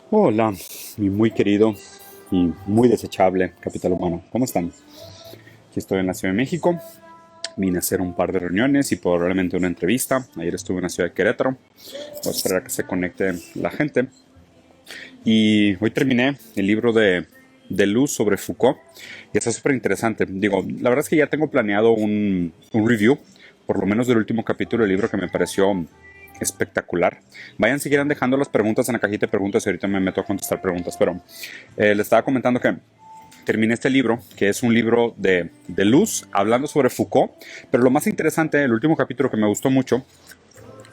Hola, mi muy querido y muy desechable capital humano. ¿Cómo están? Aquí estoy en la Ciudad de México. Vine a hacer un par de reuniones y probablemente una entrevista. Ayer estuve en la ciudad de Querétaro. Voy a esperar a que se conecte la gente. Y hoy terminé el libro de Luz sobre Foucault. Y está súper interesante. Digo, la verdad es que ya tengo planeado un review, por lo menos del último capítulo del libro que me pareció espectacular. Vayan, siguieran dejando las preguntas en la cajita de preguntas y ahorita me meto a contestar preguntas. Pero le estaba comentando que terminé este libro, que es un libro de Luz, hablando sobre Foucault. Pero lo más interesante, el último capítulo que me gustó mucho,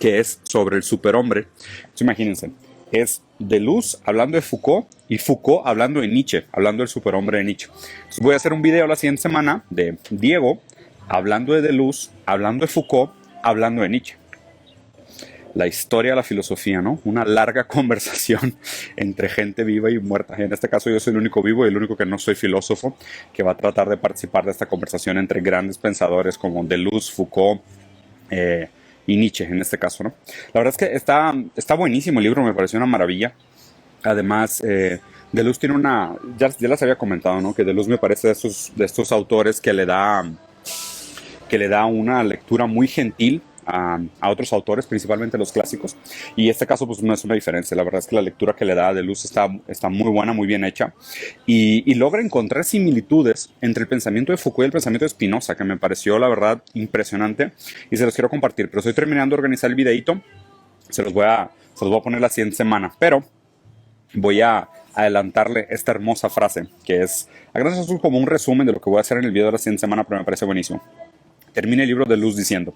que es sobre el superhombre. Entonces, imagínense, es de Luz hablando de Foucault y Foucault hablando de Nietzsche, hablando del superhombre de Nietzsche. Entonces, voy a hacer un video la siguiente semana de Diego hablando de Luz, hablando de Foucault, hablando de Nietzsche. La historia de la filosofía, ¿no? Una larga conversación entre gente viva y muerta. En este caso yo soy el único vivo y el único que no soy filósofo, que va a tratar de participar de esta conversación entre grandes pensadores como Deleuze, Foucault, y Nietzsche en este caso, ¿no? La verdad es que está buenísimo el libro, me pareció una maravilla. Además, Deleuze tiene ya les había comentado, ¿no? Que Deleuze me parece de estos autores que le da una lectura muy gentil a otros autores, principalmente los clásicos. Y este caso, pues no es una diferencia. La verdad es que la lectura que le da a Deleuze está muy buena, muy bien hecha. Y logra encontrar similitudes entre el pensamiento de Foucault y el pensamiento de Spinoza, que me pareció, la verdad, impresionante. Y se los quiero compartir. Pero estoy terminando de organizar el videito. Se los voy a poner la siguiente semana. Pero voy a adelantarle esta hermosa frase, que es, a grandes rasgos, como un resumen de lo que voy a hacer en el video de la siguiente semana, pero me parece buenísimo. Termina el libro de Luz diciendo,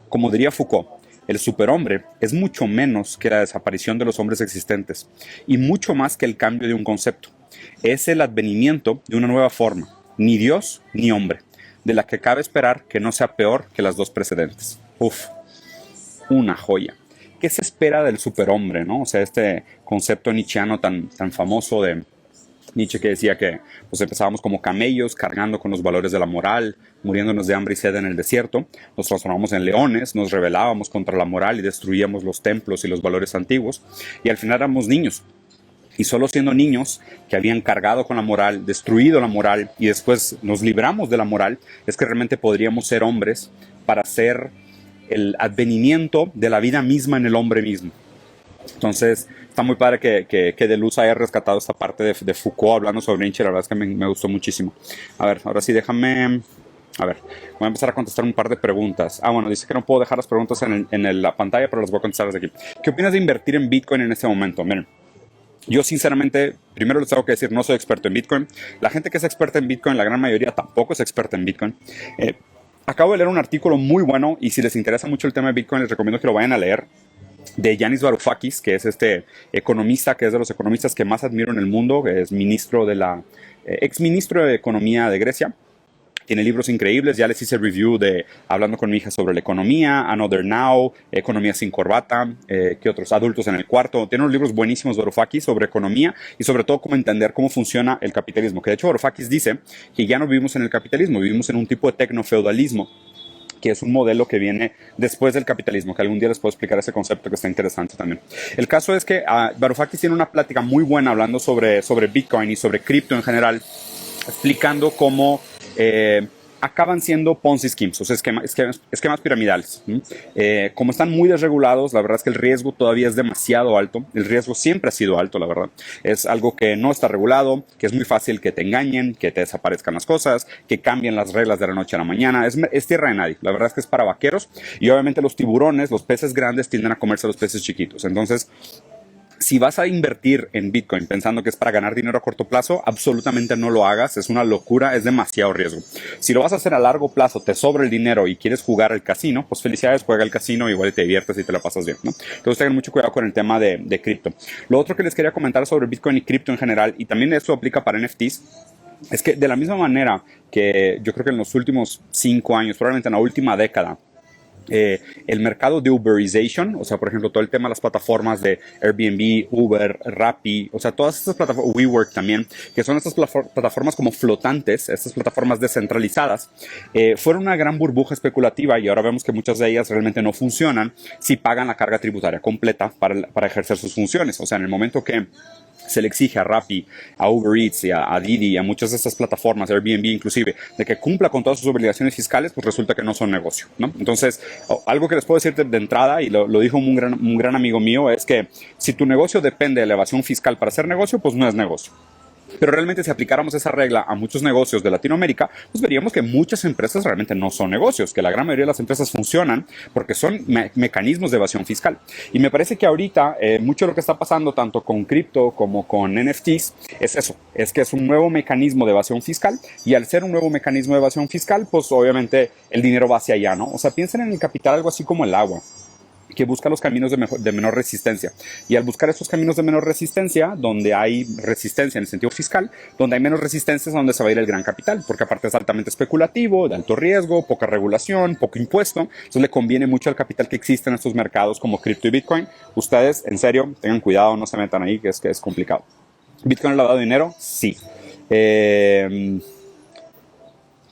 como diría Foucault, el superhombre es mucho menos que la desaparición de los hombres existentes y mucho más que el cambio de un concepto. Es el advenimiento de una nueva forma, ni Dios ni hombre, de la que cabe esperar que no sea peor que las dos precedentes. Uf, una joya. ¿Qué se espera del superhombre, no? O sea, este concepto nietzscheano tan famoso de Nietzsche, que decía que pues empezábamos como camellos cargando con los valores de la moral, muriéndonos de hambre y sed en el desierto, nos transformamos en leones, nos rebelábamos contra la moral y destruíamos los templos y los valores antiguos, y al final éramos niños. Y solo siendo niños que habían cargado con la moral, destruido la moral y después nos libramos de la moral, es que realmente podríamos ser hombres para ser el advenimiento de la vida misma en el hombre mismo. Entonces, está muy padre que Deleuze haya rescatado esta parte de Foucault hablando sobre Nietzsche. La verdad es que me gustó muchísimo. A ver, ahora sí, déjame. A ver, voy a empezar a contestar un par de preguntas. Bueno, dice que no puedo dejar las preguntas en la pantalla, pero las voy a contestar desde aquí. ¿Qué opinas de invertir en Bitcoin en este momento? Miren, yo sinceramente, primero les tengo que decir, no soy experto en Bitcoin. La gente que es experta en Bitcoin, la gran mayoría tampoco es experta en Bitcoin. Acabo de leer un artículo muy bueno y si les interesa mucho el tema de Bitcoin, les recomiendo que lo vayan a leer, de Yanis Varoufakis, que es este economista, que es de los economistas que más admiro en el mundo, que es ex ministro de Economía de Grecia. Tiene libros increíbles, ya les hice review de Hablando con mi hija sobre la economía, Another Now, Economía sin corbata, ¿qué otros? Adultos en el cuarto. Tiene unos libros buenísimos Varoufakis sobre economía y sobre todo cómo entender cómo funciona el capitalismo. Que de hecho Varoufakis dice que ya no vivimos en el capitalismo, vivimos en un tipo de tecnofeudalismo, que es un modelo que viene después del capitalismo, que algún día les puedo explicar ese concepto que está interesante también. El caso es que Varoufakis tiene una plática muy buena hablando sobre Bitcoin y sobre cripto en general, explicando cómo acaban siendo Ponzi schemes, o sea, esquemas piramidales. Como están muy desregulados, la verdad es que el riesgo todavía es demasiado alto. El riesgo siempre ha sido alto, la verdad. Es algo que no está regulado, que es muy fácil que te engañen, que te desaparezcan las cosas, que cambien las reglas de la noche a la mañana. Es tierra de nadie. La verdad es que es para vaqueros y obviamente los tiburones, los peces grandes tienden a comerse a los peces chiquitos. Entonces, si vas a invertir en Bitcoin pensando que es para ganar dinero a corto plazo, absolutamente no lo hagas. Es una locura, es demasiado riesgo. Si lo vas a hacer a largo plazo, te sobra el dinero y quieres jugar al casino, pues felicidades, juega al casino, igual te diviertes y te la pasas bien, ¿no? Entonces tengan mucho cuidado con el tema de cripto. Lo otro que les quería comentar sobre Bitcoin y cripto en general, y también esto aplica para NFTs, es que de la misma manera que yo creo que en los últimos 5 años, probablemente en la última década, el mercado de Uberization, o sea, por ejemplo, todo el tema de las plataformas de Airbnb, Uber, Rappi, o sea, todas estas plataformas, WeWork también, que son estas plataformas como flotantes, estas plataformas descentralizadas, fueron una gran burbuja especulativa y ahora vemos que muchas de ellas realmente no funcionan si pagan la carga tributaria completa para ejercer sus funciones. O sea, en el momento que se le exige a Rappi, a Uber Eats, y a Didi, y a muchas de estas plataformas, Airbnb inclusive, de que cumpla con todas sus obligaciones fiscales, pues resulta que no son negocio, ¿no? Entonces, algo que les puedo decir de entrada, y lo dijo un gran amigo mío, es que si tu negocio depende de la evasión fiscal para ser negocio, pues no es negocio. Pero realmente si aplicáramos esa regla a muchos negocios de Latinoamérica, pues veríamos que muchas empresas realmente no son negocios, que la gran mayoría de las empresas funcionan porque son mecanismos de evasión fiscal. Y me parece que ahorita mucho de lo que está pasando tanto con cripto como con NFTs es eso, es que es un nuevo mecanismo de evasión fiscal y al ser un nuevo mecanismo de evasión fiscal, pues obviamente el dinero va hacia allá, ¿no? O sea, piensen en el capital algo así como el agua, que busca los caminos de menor resistencia. Y al buscar esos caminos de menor resistencia, donde hay resistencia en el sentido fiscal, donde hay menos resistencia es donde se va a ir el gran capital, porque aparte es altamente especulativo, de alto riesgo, poca regulación, poco impuesto. Entonces le conviene mucho al capital que existe en estos mercados como cripto y Bitcoin. Ustedes, en serio, tengan cuidado, no se metan ahí, que es complicado. ¿Bitcoin ha lavado de dinero? Sí.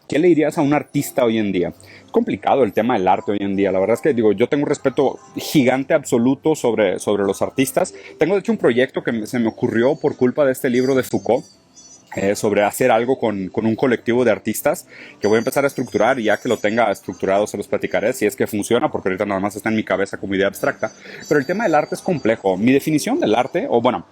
¿Qué le dirías a un artista hoy en día? Es complicado el tema del arte hoy en día. La verdad es que yo tengo un respeto gigante absoluto sobre los artistas. Tengo de hecho un proyecto que se me ocurrió por culpa de este libro de Foucault, sobre hacer algo con un colectivo de artistas que voy a empezar a estructurar, y ya que lo tenga estructurado se los platicaré si es que funciona, porque ahorita nada más está en mi cabeza como idea abstracta. Pero el tema del arte es complejo. Mi definición del arte, o bueno,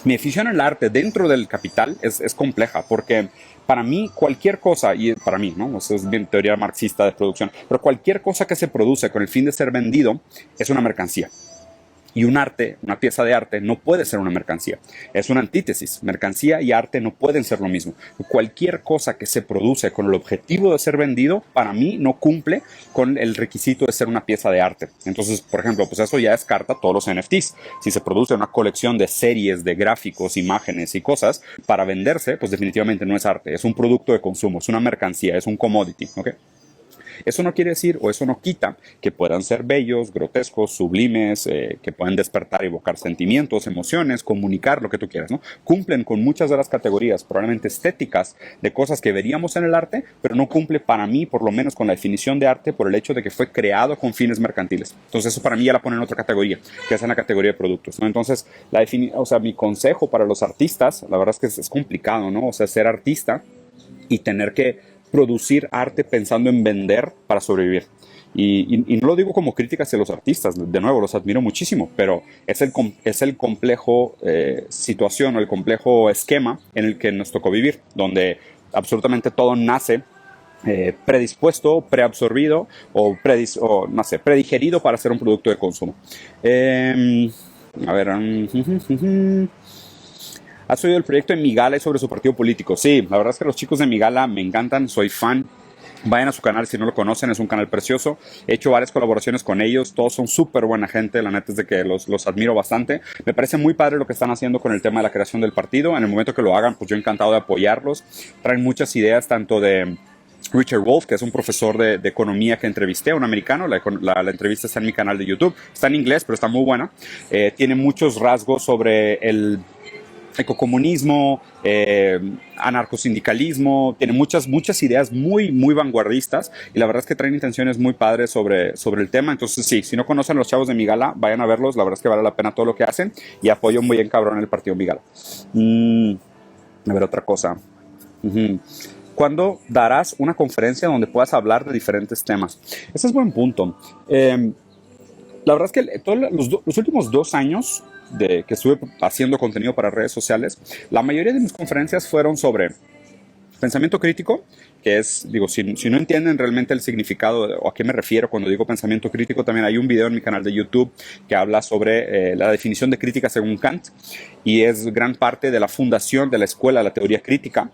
mi definición del arte dentro del capital es compleja, porque para mí cualquier cosa, y para mí, ¿no? Eso es bien teoría marxista de producción, pero cualquier cosa que se produce con el fin de ser vendido es una mercancía. Y un arte, una pieza de arte, no puede ser una mercancía. Es una antítesis. Mercancía y arte no pueden ser lo mismo. Cualquier cosa que se produce con el objetivo de ser vendido, para mí no cumple con el requisito de ser una pieza de arte. Entonces, por ejemplo, pues eso ya descarta todos los NFTs. Si se produce una colección de series, de gráficos, imágenes y cosas para venderse, pues definitivamente no es arte. Es un producto de consumo, es una mercancía, es un commodity, ¿ok? Eso no quiere decir, o eso no quita, que puedan ser bellos, grotescos, sublimes, que puedan despertar y evocar sentimientos, emociones, comunicar lo que tú quieras, ¿no? Cumplen con muchas de las categorías, probablemente estéticas, de cosas que veríamos en el arte, pero no cumple para mí, por lo menos con la definición de arte, por el hecho de que fue creado con fines mercantiles. Entonces eso para mí ya la pone en otra categoría, que es en la categoría de productos, ¿no? Entonces, o sea, mi consejo para los artistas, la verdad es que es complicado, ¿no? O sea, ser artista y tener que producir arte pensando en vender para sobrevivir. Y no lo digo como crítica hacia los artistas, de nuevo, los admiro muchísimo, pero es el complejo situación o el complejo esquema en el que nos tocó vivir, donde absolutamente todo nace predispuesto, preabsorbido o no sé, predigerido para ser un producto de consumo. A ver... ¿Has oído el proyecto de Migala y sobre su partido político? Sí, la verdad es que los chicos de Migala me encantan, soy fan. Vayan a su canal si no lo conocen, es un canal precioso. He hecho varias colaboraciones con ellos, todos son súper buena gente, la neta es de que los admiro bastante. Me parece muy padre lo que están haciendo con el tema de la creación del partido. En el momento que lo hagan, pues yo encantado de apoyarlos. Traen muchas ideas, tanto de Richard Wolff, que es un profesor de economía que entrevisté, un americano. La entrevista está en mi canal de YouTube, está en inglés, pero está muy buena. Tiene muchos rasgos sobre el ecocomunismo, anarcosindicalismo, tiene muchas ideas muy, muy vanguardistas, y la verdad es que traen intenciones muy padres sobre el tema. Entonces sí, si no conocen a los chavos de Migala, vayan a verlos, la verdad es que vale la pena todo lo que hacen, y apoyo muy bien cabrón el partido Migala. A ver, otra cosa. ¿Cuándo darás una conferencia donde puedas hablar de diferentes temas? Ese es buen punto. La verdad es que todos los últimos 2 años que estuve haciendo contenido para redes sociales, la mayoría de mis conferencias fueron sobre pensamiento crítico, que es, digo, si no entienden realmente el significado o a qué me refiero cuando digo pensamiento crítico, también hay un video en mi canal de YouTube que habla sobre la definición de crítica según Kant, y es gran parte de la fundación de la escuela de la teoría crítica,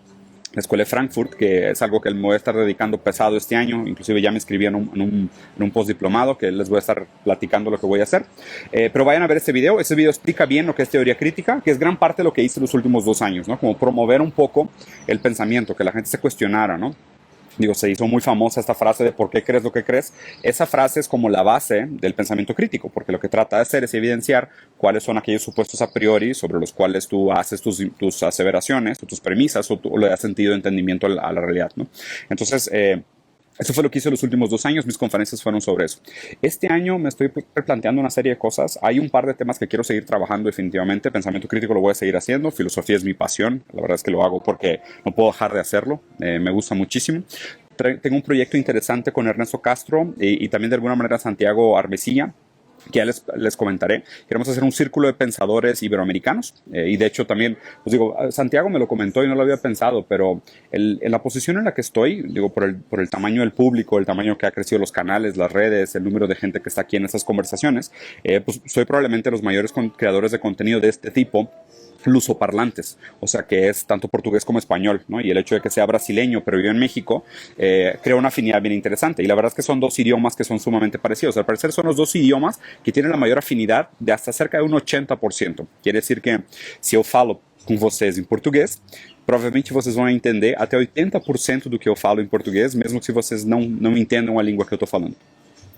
la Escuela de Frankfurt, que es algo que me voy a estar dedicando pesado este año. Inclusive ya me inscribí en un postdiplomado que les voy a estar platicando lo que voy a hacer. Pero vayan a ver este video. Este video explica bien lo que es teoría crítica, que es gran parte de lo que hice los últimos 2 años, ¿no? Como promover un poco el pensamiento, que la gente se cuestionara, ¿no? Digo, se hizo muy famosa esta frase de ¿por qué crees lo que crees? Esa frase es como la base del pensamiento crítico, porque lo que trata de hacer es evidenciar cuáles son aquellos supuestos a priori sobre los cuales tú haces tus aseveraciones o tus premisas, o le das sentido de entendimiento a la realidad, ¿no? Entonces, Eso fue lo que hice los últimos 2 años, mis conferencias fueron sobre eso. Este año me estoy replanteando una serie de cosas. Hay un par de temas que quiero seguir trabajando definitivamente. Pensamiento crítico lo voy a seguir haciendo. Filosofía es mi pasión. La verdad es que lo hago porque no puedo dejar de hacerlo. Me gusta muchísimo. Tengo un proyecto interesante con Ernesto Castro y también de alguna manera Santiago Armesilla, que ya les comentaré. Queremos hacer un círculo de pensadores iberoamericanos. Y de hecho también, pues digo, Santiago me lo comentó y no lo había pensado, pero en la posición en la que estoy, digo, por el tamaño del público, el tamaño que ha crecido los canales, las redes, el número de gente que está aquí en estas conversaciones, pues soy probablemente los mayores creadores de contenido de este tipo lusoparlantes, o sea que es tanto portugués como español, ¿no? Y el hecho de que sea brasileño pero vive en México crea una afinidad bien interesante, y la verdad es que son dos idiomas que son sumamente parecidos. Al parecer son los dos idiomas que tienen la mayor afinidad de hasta cerca de un 80%. Quiere decir que se eu falo com vocês em português, provavelmente vocês vão entender até 80% do que eu falo em português, mesmo se vocês não entendam a língua que eu estou falando.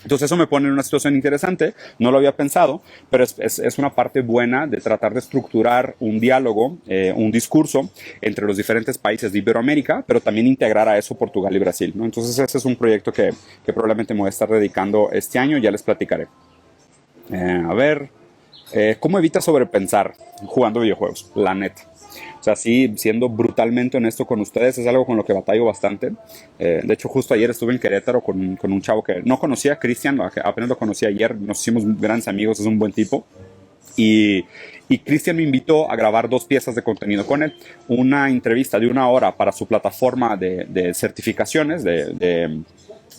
Entonces eso me pone en una situación interesante, no lo había pensado, pero es una parte buena de tratar de estructurar un diálogo, un discurso entre los diferentes países de Iberoamérica, pero también integrar a eso Portugal y Brasil, ¿no? Entonces ese es un proyecto que probablemente me voy a estar dedicando este año, ya les platicaré. A ver, ¿cómo evitas sobrepensar jugando videojuegos? La neta. O sea, sí, siendo brutalmente honesto con ustedes, es algo con lo que batallo bastante. De hecho, justo ayer estuve en Querétaro con un chavo que no conocía, Cristian, apenas lo conocí ayer, nos hicimos grandes amigos, es un buen tipo. Y Cristian me invitó a grabar 2 piezas de contenido con él. Una entrevista de 1 hora para su plataforma de certificaciones,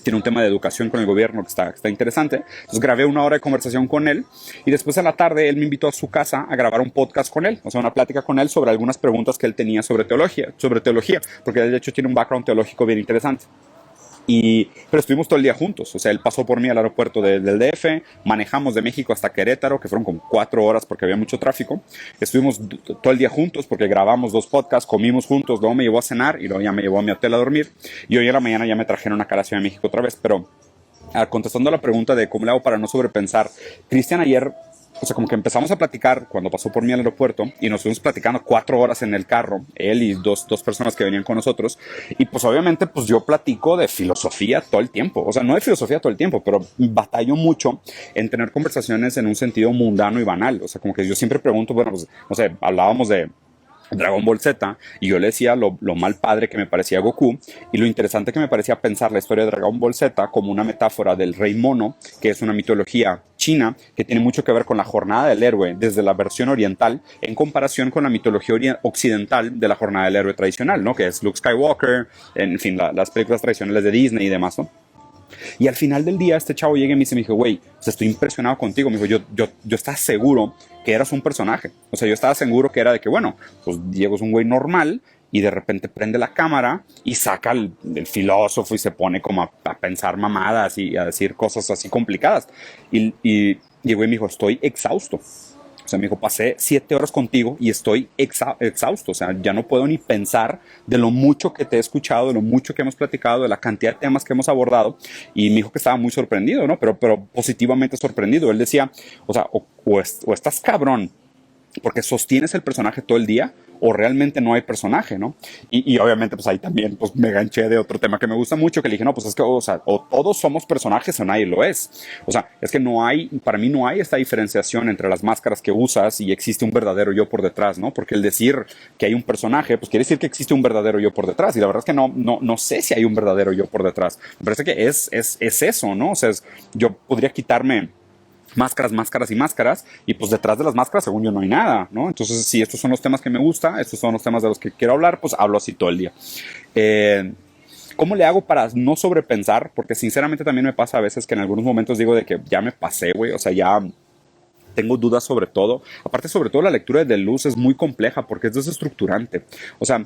tiene un tema de educación con el gobierno que está interesante. Entonces grabé 1 hora de conversación con él y después a la tarde él me invitó a su casa a grabar un podcast con él, o sea, una plática con él sobre algunas preguntas que él tenía sobre teología, porque de hecho tiene un background teológico bien interesante. Pero estuvimos todo el día juntos, o sea, él pasó por mí al aeropuerto del DF, manejamos de México hasta Querétaro, que fueron como 4 horas porque había mucho tráfico. Estuvimos todo el día juntos porque grabamos 2 podcasts, comimos juntos, luego me llevó a cenar y luego ya me llevó a mi hotel a dormir. Y hoy en la mañana ya me trajeron acá a la Ciudad de México otra vez. Pero contestando a la pregunta de cómo le hago para no sobrepensar, Cristian ayer, o sea, como que empezamos a platicar cuando pasó por mí al aeropuerto y nos fuimos platicando 4 horas en el carro, él y dos personas que venían con nosotros. Y pues obviamente pues yo platico de filosofía todo el tiempo, o sea, no de filosofía todo el tiempo, pero batallo mucho en tener conversaciones en un sentido mundano y banal. O sea, como que yo siempre pregunto, bueno, pues, no sé, hablábamos de Dragon Ball Z y yo le decía lo mal padre que me parecía Goku y lo interesante que me parecía pensar la historia de Dragon Ball Z como una metáfora del rey mono, que es una mitología china que tiene mucho que ver con la jornada del héroe desde la versión oriental en comparación con la mitología occidental de la jornada del héroe tradicional, ¿no? Que es Luke Skywalker, en fin, las películas tradicionales de Disney y demás, ¿no? Y al final del día este chavo llega y me dijo, güey, o sea, estoy impresionado contigo. Me dijo, yo estaba seguro que eras un personaje. O sea, yo estaba seguro que era de que, bueno, pues Diego es un güey normal y de repente prende la cámara y saca el filósofo y se pone como a pensar mamadas y a decir cosas así complicadas. Y llegó y me dijo, estoy exhausto. O sea, me dijo, pasé 7 horas contigo y estoy exhausto. O sea, ya no puedo ni pensar de lo mucho que te he escuchado, de lo mucho que hemos platicado, de la cantidad de temas que hemos abordado. Y me dijo que estaba muy sorprendido, ¿no? Pero positivamente sorprendido. Él decía, o sea, o estás cabrón porque sostienes el personaje todo el día, o realmente no hay personaje, ¿no? Y obviamente pues ahí también pues me ganché de otro tema que me gusta mucho, que le dije, no, pues es que, o sea, o todos somos personajes o nadie lo es. O sea, es que para mí no hay esta diferenciación entre las máscaras que usas y existe un verdadero yo por detrás, ¿no? Porque el decir que hay un personaje, pues quiere decir que existe un verdadero yo por detrás, y la verdad es que no sé si hay un verdadero yo por detrás. Me parece que es eso, ¿no? O sea, yo podría quitarme máscaras y máscaras, y pues detrás de las máscaras según yo no hay nada, ¿no? Entonces si estos son los temas que me gusta, estos son los temas de los que quiero hablar, pues hablo así todo el día. ¿Cómo le hago para no sobrepensar? Porque sinceramente también me pasa a veces que en algunos momentos digo de que ya me pasé, güey, o sea, ya tengo dudas sobre todo. Aparte, sobre todo la lectura de Deleuze es muy compleja porque es desestructurante. O sea,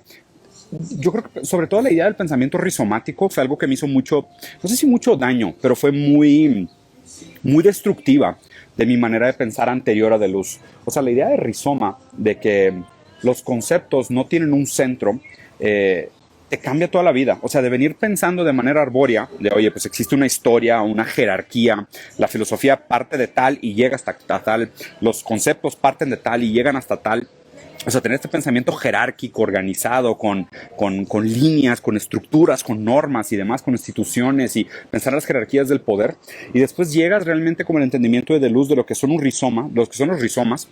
yo creo que sobre todo la idea del pensamiento rizomático fue algo que me hizo mucho, no sé si mucho daño, pero fue muy destructiva de mi manera de pensar anterior a Deleuze. O sea, la idea de rizoma, de que los conceptos no tienen un centro, te cambia toda la vida. O sea, de venir pensando de manera arbórea, de oye, pues existe una historia, una jerarquía, la filosofía parte de tal y llega hasta tal, los conceptos parten de tal y llegan hasta tal. O sea, tener este pensamiento jerárquico, organizado, con líneas, con estructuras, con normas y demás, con instituciones y pensar en las jerarquías del poder. Y después llegas realmente como el entendimiento de Deleuze de lo que son un rizoma, lo que son los rizomas,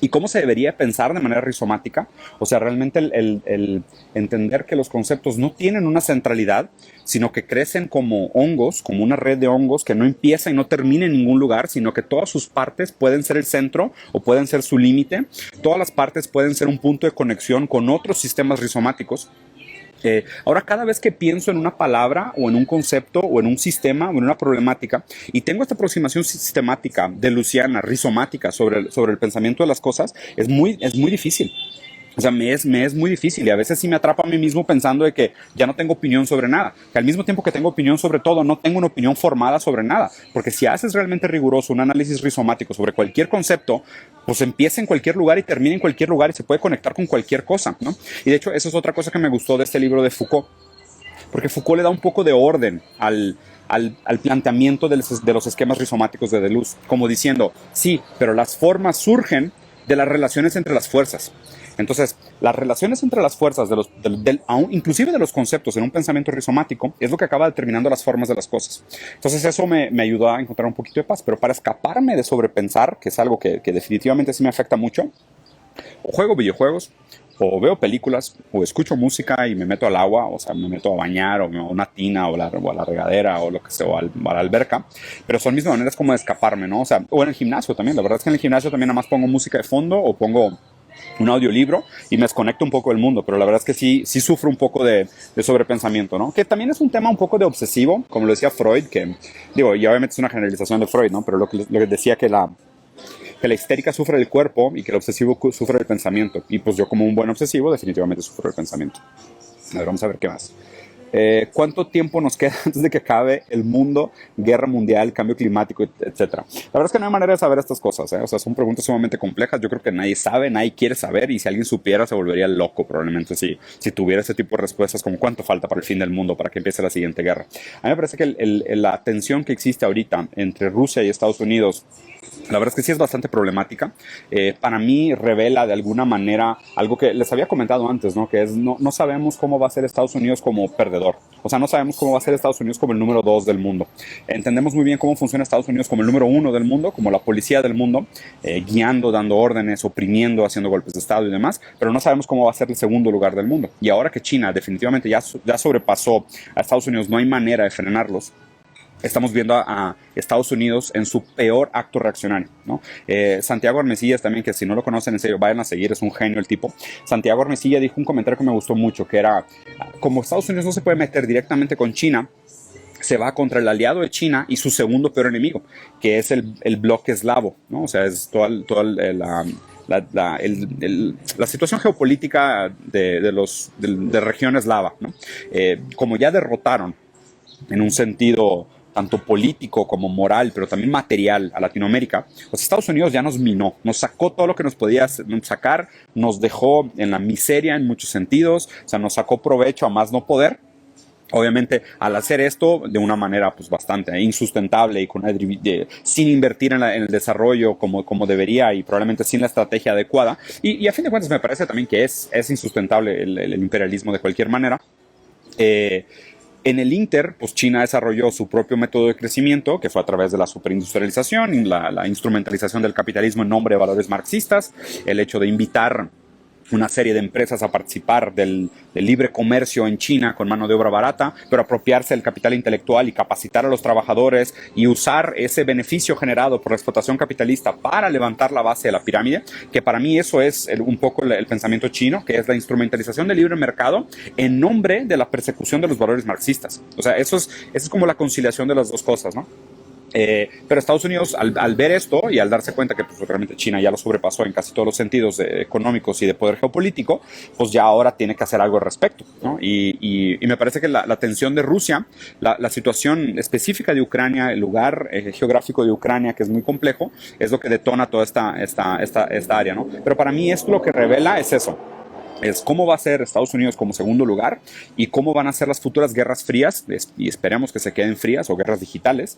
y cómo se debería pensar de manera rizomática. O sea, realmente el entender que los conceptos no tienen una centralidad, sino que crecen como hongos, como una red de hongos que no empieza y no termina en ningún lugar, sino que todas sus partes pueden ser el centro o pueden ser su límite. Todas las partes pueden ser un punto de conexión con otros sistemas rizomáticos. Ahora, cada vez que pienso en una palabra o en un concepto o en un sistema o en una problemática y tengo esta aproximación sistemática de Luciana, rizomática sobre el pensamiento de las cosas, es muy difícil. O sea, me es muy difícil y a veces sí me atrapa a mí mismo pensando de que ya no tengo opinión sobre nada. Que al mismo tiempo que tengo opinión sobre todo, no tengo una opinión formada sobre nada. Porque si haces realmente riguroso un análisis rizomático sobre cualquier concepto, pues empieza en cualquier lugar y termina en cualquier lugar y se puede conectar con cualquier cosa, ¿no? Y de hecho, eso es otra cosa que me gustó de este libro de Foucault. Porque Foucault le da un poco de orden al planteamiento de los esquemas rizomáticos de Deleuze. Como diciendo, sí, pero las formas surgen de las relaciones entre las fuerzas. Entonces, las relaciones entre las fuerzas, inclusive de los conceptos en un pensamiento rizomático, es lo que acaba determinando las formas de las cosas. Entonces, eso me ayudó a encontrar un poquito de paz. Pero para escaparme de sobrepensar, que es algo que definitivamente sí me afecta mucho, o juego videojuegos, o veo películas, o escucho música y me meto al agua, o sea, me meto a bañar, o a una tina, o a la regadera, o lo que sea, o a la alberca, pero son mis maneras como de escaparme, ¿no? O sea, o en el gimnasio también, la verdad es que en el gimnasio también nada más pongo música de fondo, o pongo un audiolibro y me desconecto un poco del mundo, pero la verdad es que sí sufro un poco de sobrepensamiento, ¿no? Que también es un tema un poco de obsesivo, como lo decía Freud, que, digo, y obviamente es una generalización de Freud, ¿no? Pero lo que decía que la histérica sufre del cuerpo y que el obsesivo sufre del pensamiento. Y pues yo como un buen obsesivo definitivamente sufro del pensamiento. A ver, vamos a ver qué más. ¿Cuánto tiempo nos queda antes de que acabe el mundo, guerra mundial, cambio climático, etcétera? La verdad es que no hay manera de saber estas cosas, ¿eh? O sea, son preguntas sumamente complejas. Yo creo que nadie sabe, nadie quiere saber, y si alguien supiera se volvería loco probablemente si tuviera ese tipo de respuestas como cuánto falta para el fin del mundo, para que empiece la siguiente guerra. A mí me parece que la tensión que existe ahorita entre Rusia y Estados Unidos, la verdad es que sí es bastante problemática. Para mí revela de alguna manera algo que les había comentado antes, ¿no? Que es no sabemos cómo va a ser Estados Unidos como perdedor. O sea, no sabemos cómo va a ser Estados Unidos como el número 2 del mundo. Entendemos muy bien cómo funciona Estados Unidos como el número 1 del mundo, como la policía del mundo, guiando, dando órdenes, oprimiendo, haciendo golpes de Estado y demás, pero no sabemos cómo va a ser el segundo lugar del mundo. Y ahora que China definitivamente ya sobrepasó a Estados Unidos, no hay manera de frenarlos. Estamos viendo a Estados Unidos en su peor acto reaccionario, ¿no? Santiago Armesillas también, que si no lo conocen, en serio, vayan a seguir, es un genio el tipo. Santiago Armesilla dijo un comentario que me gustó mucho, que era, como Estados Unidos no se puede meter directamente con China, se va contra el aliado de China y su segundo peor enemigo, que es el bloque eslavo, ¿no? O sea, es toda la situación geopolítica de región eslava, ¿no? Como ya derrotaron en un sentido tanto político como moral, pero también material a Latinoamérica, pues Estados Unidos ya nos minó, nos sacó todo lo que nos podía sacar, nos dejó en la miseria en muchos sentidos, o sea, nos sacó provecho a más no poder. Obviamente, al hacer esto de una manera pues bastante insustentable y sin invertir en el desarrollo como debería y probablemente sin la estrategia adecuada, y a fin de cuentas me parece también que es insustentable el imperialismo de cualquier manera. En el Inter, pues China desarrolló su propio método de crecimiento, que fue a través de la superindustrialización y la instrumentalización del capitalismo en nombre de valores marxistas, el hecho de invitar una serie de empresas a participar del libre comercio en China con mano de obra barata, pero apropiarse del capital intelectual y capacitar a los trabajadores y usar ese beneficio generado por la explotación capitalista para levantar la base de la pirámide, que para mí eso es un poco el pensamiento chino, que es la instrumentalización del libre mercado en nombre de la persecución de los valores marxistas. O sea, eso es como la conciliación de las dos cosas, ¿no? Pero Estados Unidos, al ver esto y al darse cuenta que pues, realmente China ya lo sobrepasó en casi todos los sentidos económicos y de poder geopolítico, pues ya ahora tiene que hacer algo al respecto, ¿no? Y me parece que la tensión de Rusia, la situación específica de Ucrania, el lugar geográfico de Ucrania, que es muy complejo, es lo que detona toda esta área, ¿no? Pero para mí esto lo que revela es eso. Es cómo va a ser Estados Unidos como segundo lugar y cómo van a ser las futuras guerras frías, y esperemos que se queden frías, o guerras digitales,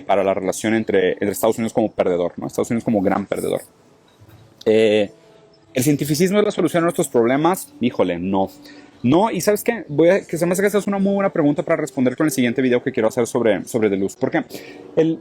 para la relación entre Estados Unidos como perdedor, ¿no? Estados Unidos como gran perdedor. ¿El cientificismo es la solución a nuestros problemas? Híjole, no. No, y ¿sabes qué? Que se me hace que esta es una muy buena pregunta para responder con el siguiente video que quiero hacer sobre Deleuze. Porque el,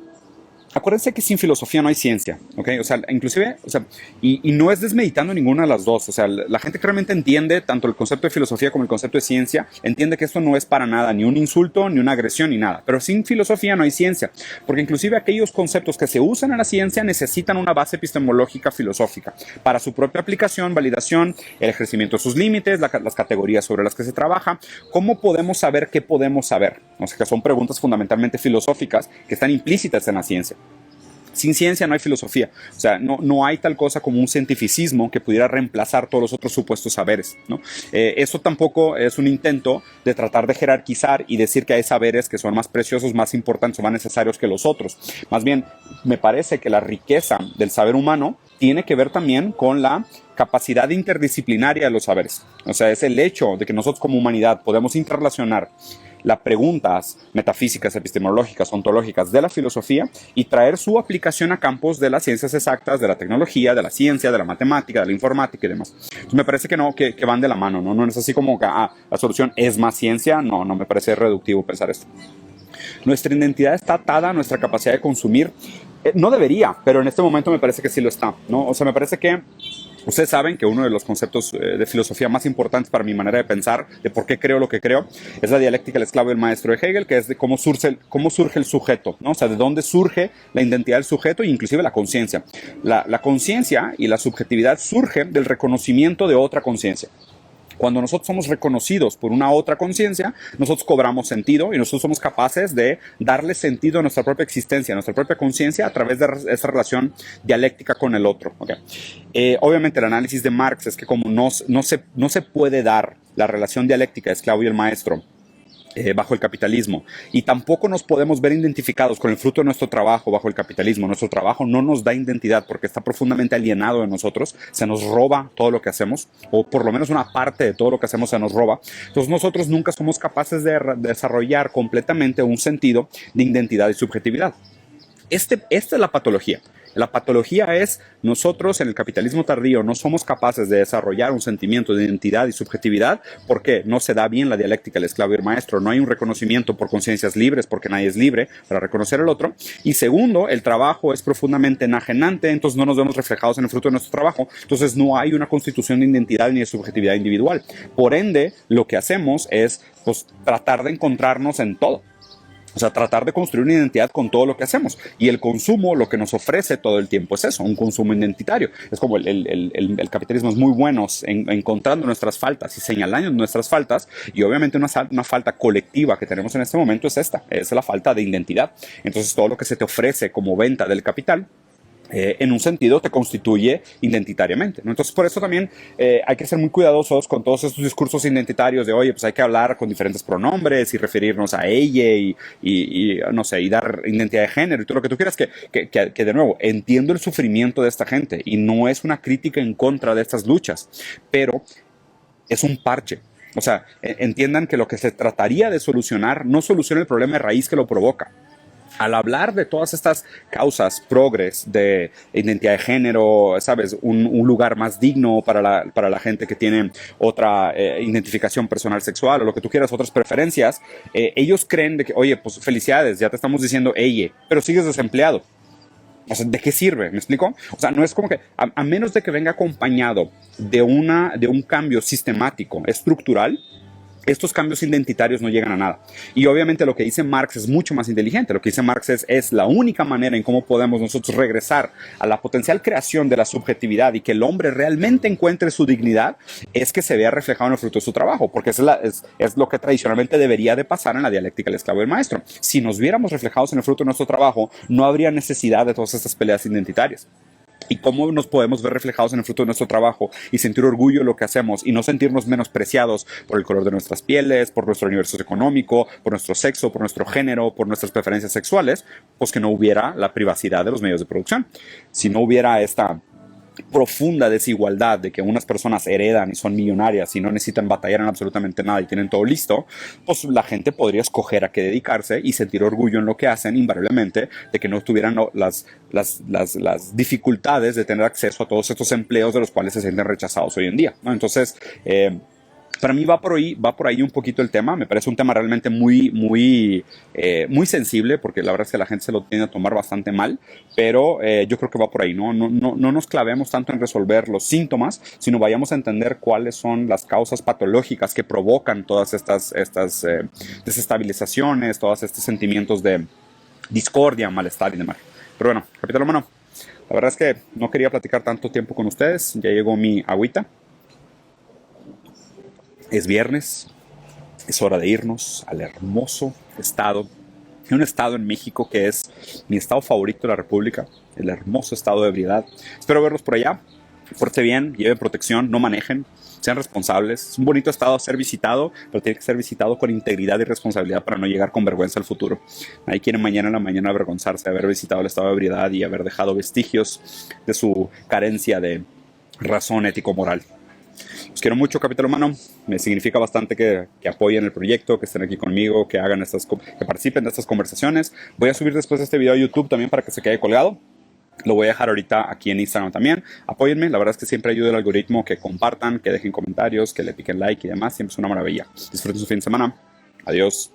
acuérdense que sin filosofía no hay ciencia, ¿ok? O sea, inclusive, o sea, y no es desmeditando ninguna de las dos. O sea, la gente que realmente entiende tanto el concepto de filosofía como el concepto de ciencia, entiende que esto no es para nada ni un insulto, ni una agresión, ni nada. Pero sin filosofía no hay ciencia, porque inclusive aquellos conceptos que se usan en la ciencia necesitan una base epistemológica filosófica para su propia aplicación, validación, el ejercimiento de sus límites, las categorías sobre las que se trabaja. ¿Cómo podemos saber qué podemos saber? O sea, que son preguntas fundamentalmente filosóficas que están implícitas en la ciencia. Sin ciencia no hay filosofía. O sea, no hay tal cosa como un cientificismo que pudiera reemplazar todos los otros supuestos saberes, ¿no? Eso tampoco es un intento de tratar de jerarquizar y decir que hay saberes que son más preciosos, más importantes o más necesarios que los otros. Más bien, me parece que la riqueza del saber humano tiene que ver también con la capacidad interdisciplinaria de los saberes. O sea, es el hecho de que nosotros como humanidad podemos interrelacionar las preguntas metafísicas, epistemológicas, ontológicas de la filosofía y traer su aplicación a campos de las ciencias exactas, de la tecnología, de la ciencia, de la matemática, de la informática y demás. Entonces me parece que no, que van de la mano, ¿no? No es así como que la solución es más ciencia. No me parece reductivo pensar esto. Nuestra identidad está atada a nuestra capacidad de consumir. No debería, pero en este momento me parece que sí lo está, ¿no? O sea, me parece que ustedes saben que uno de los conceptos de filosofía más importantes para mi manera de pensar, de por qué creo lo que creo, es la dialéctica del esclavo y el maestro de Hegel, que es de cómo surge el sujeto, ¿no? O sea, de dónde surge la identidad del sujeto e inclusive la conciencia. La conciencia y la subjetividad surgen del reconocimiento de otra conciencia. Cuando nosotros somos reconocidos por una otra conciencia, nosotros cobramos sentido y nosotros somos capaces de darle sentido a nuestra propia existencia, a nuestra propia conciencia a través de esa relación dialéctica con el otro. ¿Okay? Obviamente el análisis de Marx es que como no se puede dar la relación dialéctica de esclavo y el maestro bajo el capitalismo, y tampoco nos podemos ver identificados con el fruto de nuestro trabajo bajo el capitalismo. Nuestro trabajo no nos da identidad porque está profundamente alienado de nosotros, se nos roba todo lo que hacemos, o por lo menos una parte de todo lo que hacemos se nos roba. Entonces nosotros nunca somos capaces de desarrollar completamente un sentido de identidad y subjetividad. Esta es la patología. La patología es nosotros en el capitalismo tardío no somos capaces de desarrollar un sentimiento de identidad y subjetividad porque no se da bien la dialéctica del esclavo y el maestro, no hay un reconocimiento por conciencias libres porque nadie es libre para reconocer al otro. Y segundo, el trabajo es profundamente enajenante, entonces no nos vemos reflejados en el fruto de nuestro trabajo, entonces no hay una constitución de identidad ni de subjetividad individual. Por ende, lo que hacemos es pues, tratar de encontrarnos en todo. O sea, tratar de construir una identidad con todo lo que hacemos. Y el consumo lo que nos ofrece todo el tiempo es eso, un consumo identitario. Es como el capitalismo es muy bueno encontrando nuestras faltas y señalando nuestras faltas. Y obviamente una falta colectiva que tenemos en este momento es esta, es la falta de identidad. Entonces todo lo que se te ofrece como venta del capital, en un sentido te constituye identitariamente, ¿no? Entonces por eso también hay que ser muy cuidadosos con todos estos discursos identitarios de oye, pues hay que hablar con diferentes pronombres y referirnos a ella y no sé, y dar identidad de género y todo lo que tú quieras, que de nuevo, entiendo el sufrimiento de esta gente y no es una crítica en contra de estas luchas, pero es un parche. O sea, entiendan que lo que se trataría de solucionar no soluciona el problema de raíz que lo provoca. Al hablar de todas estas causas progres de identidad de género, ¿sabes? Un lugar más digno para la gente que tiene otra identificación personal sexual o lo que tú quieras, otras preferencias, ellos creen de que, oye, pues felicidades, ya te estamos diciendo ella, pero sigues desempleado. O sea, ¿de qué sirve? ¿Me explico? O sea, no es como que, a menos de que venga acompañado de un cambio sistemático, estructural, estos cambios identitarios no llegan a nada. Y obviamente lo que dice Marx es mucho más inteligente. Lo que dice Marx es la única manera en cómo podemos nosotros regresar a la potencial creación de la subjetividad y que el hombre realmente encuentre su dignidad, es que se vea reflejado en el fruto de su trabajo, porque es lo que tradicionalmente debería de pasar en la dialéctica del esclavo y el maestro. Si nos viéramos reflejados en el fruto de nuestro trabajo, no habría necesidad de todas estas peleas identitarias. Y cómo nos podemos ver reflejados en el fruto de nuestro trabajo y sentir orgullo en lo que hacemos y no sentirnos menospreciados por el color de nuestras pieles, por nuestro nivel socioeconómico, por nuestro sexo, por nuestro género, por nuestras preferencias sexuales, pues que no hubiera la privacidad de los medios de producción. Si no hubiera esta profunda desigualdad de que unas personas heredan y son millonarias y no necesitan batallar en absolutamente nada y tienen todo listo, pues la gente podría escoger a qué dedicarse y sentir orgullo en lo que hacen, invariablemente, de que no tuvieran las dificultades de tener acceso a todos estos empleos de los cuales se sienten rechazados hoy en día, ¿no? Entonces, para mí va por ahí un poquito el tema. Me parece un tema realmente muy sensible, porque la verdad es que la gente se lo tiende a tomar bastante mal, pero yo creo que va por ahí, ¿no? No nos clavemos tanto en resolver los síntomas, sino vayamos a entender cuáles son las causas patológicas que provocan todas estas desestabilizaciones, todos estos sentimientos de discordia, malestar y demás. Pero bueno, capítulo humano, la verdad es que no quería platicar tanto tiempo con ustedes. Ya llegó mi agüita. Es viernes, es hora de irnos al hermoso estado, un estado en México que es mi estado favorito de la República, el hermoso estado de ebriedad. Espero verlos por allá. Pórtense bien, lleven protección, no manejen, sean responsables. Es un bonito estado a ser visitado, pero tiene que ser visitado con integridad y responsabilidad para no llegar con vergüenza al futuro. Nadie quiere mañana en la mañana avergonzarse de haber visitado el estado de ebriedad y haber dejado vestigios de su carencia de razón ético-moral. Los quiero mucho, capítulo humano. Me significa bastante que apoyen el proyecto, que estén aquí conmigo, que hagan que participen de estas conversaciones. Voy a subir después este video a YouTube también para que se quede colgado. Lo voy a dejar ahorita aquí en Instagram también. Apóyenme, la verdad es que siempre ayuda el algoritmo, que compartan, que dejen comentarios, que le piquen like y demás. Siempre es una maravilla. Disfruten su fin de semana. Adiós.